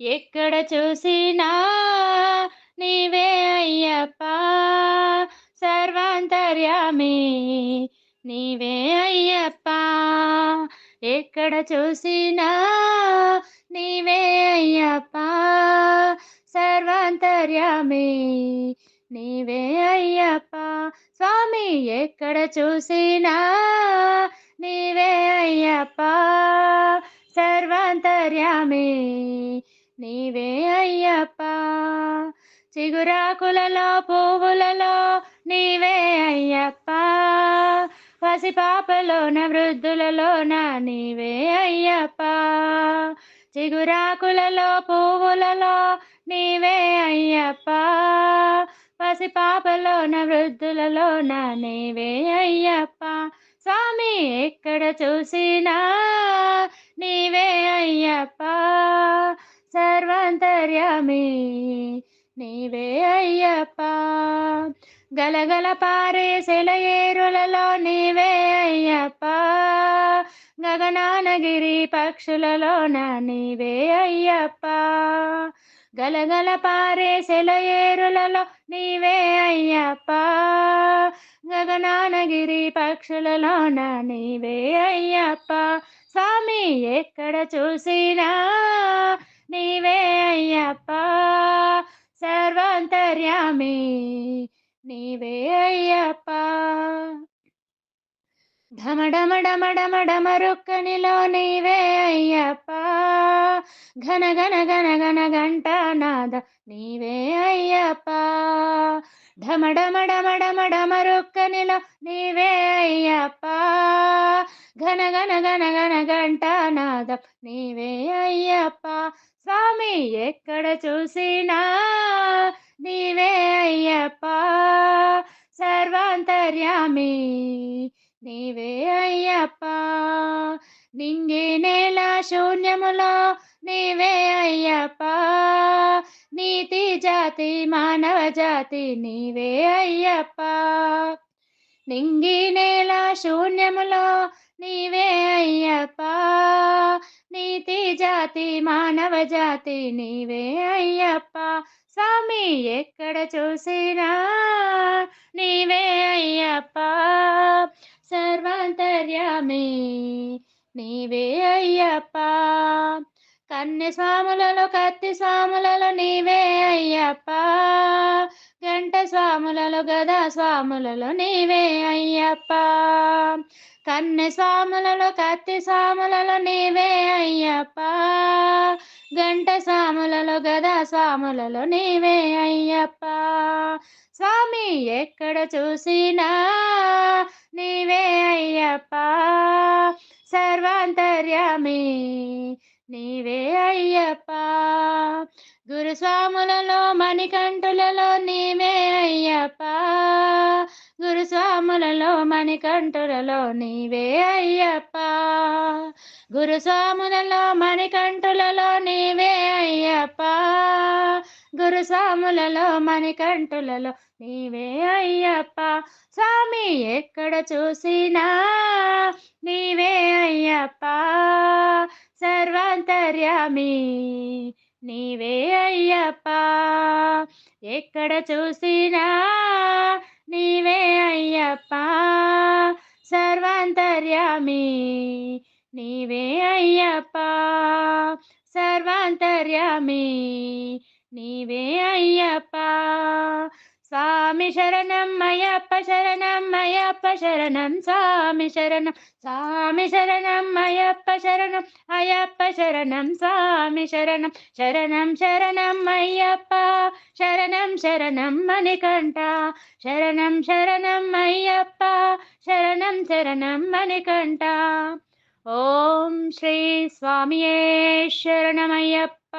ఎక్కడ చూసినా నీవే అయ్యప్ప సర్వాంతర్యామి నీవే అయ్యప్ప ఎక్కడ చూసినా నీవే అయ్యప్ప సర్వాంతర్యామి నీవే అయ్యప్ప స్వామి ఎక్కడ చూసినా నీవే అయ్యప్ప సర్వాంతర్యామి నీవే అయ్యప్ప చిగురాకులలో పువ్వులలో నీవే అయ్యప్ప పసిపాపలోన వృద్ధులలోన నీవే అయ్యప్ప చిగురాకులలో పువ్వులలో నీవే అయ్యప్ప పసిపాపలోన వృద్ధులలోన నీవే అయ్యప్ప స్వామి ఎక్కడ చూసినా నీవే అయ్యప్ప సర్వాంతర్యామి నీవే అయ్యప్ప గలగల పారే సెలయేరులలో నీవే అయ్యప్ప గగనానగిరి పక్షులలోన నీవే అయ్యప్ప గలగల పారే సెలయేరులలో నీవే అయ్యప్ప గగనానగిరి పక్షులలోన నీవే అయ్యప్ప స్వామి ఎక్కడ చూసినా నీవే అయ్యప్ప సర్వాంతర్యామి నీవే అయ్యప్ప ఢమఢమఢమఢమఢమరుక్కనిలో నీవే అయ్యప్ప ఘన ఘన ఘన ఘన ఘంటానాద నీవే అయ్యప్ప ఢమఢమఢమఢమఢమరుక్కనిలో నీవే అయ్యప్ప ఘన ఘన ఘన ఘన ఘంటానాదం నీవే అయ్యప్ప స్వామి ఎక్కడ చూసినా నీవే అయ్యప్ప సర్వాంతర్యామి నీవే అయ్యప్ప నింగి నేల శూన్యములో నీవే అయ్యప్ప నీతి జాతి మానవ జాతి నీవే అయ్యప్ప నింగి నేల శూన్యములో నీవే అయ్యప్ప నీతి జాతి మానవ జాతి నీవే అయ్యప్ప స్వామి ఎక్కడ చూసినా నీవే అయ్యప్ప సర్వాంతర్యామి నీవే అయ్యప్ప కన్నె స్వాములలో కత్తి స్వాములలో నీవే అయ్యప్ప గంట స్వాములలో గదా స్వాములలో నీవే అయ్యప్ప కన్నె స్వాములలో కత్తి స్వాములలో నీవే అయ్యప్ప గంట స్వాములలో గదా స్వాములలో నీవే అయ్యప్ప స్వామి ఎక్కడ చూసినా నీవే అయ్యప్ప సర్వాంతర్యామి నీవే అయ్యప్ప గురుస్వాములలో మణికంఠులలో నీవే అయ్యప్ప గురుస్వాములలో మణికంఠులలో నీవే అయ్యప్ప గురుస్వాములలో మణికంఠులలో నీవే అయ్యప్ప గురుస్వాములలో మణికంఠులలో నీవే అయ్యప్ప స్వామి ఎక్కడ చూసినా నీవే అయ్యప్ప సర్వాంతర్యామి నీవే అయ్యప్ప ఎక్కడ చూసినా నీవే అయ్యప్ప సర్వాంతర్యామి నీవే అయ్యప్ప సర్వాంతర్యామి నీవే అయ్యప్ప స్వామి శరణం అయ్యప్ప శరణం అయ్యప్ప శరణం స్వామి శరణం స్వామి శరణం అయ్యప్ప శరణం అయ్యప్ప శరణం స్వామి శరణం శరణం శరణం అయ్యప్ప శరణం శరణం మణికంఠ శరణం శరణం అయ్యప్ప శరణం శరణం మణికంఠ ఓం శ్రీ స్వామియే శరణమయ్యప్ప.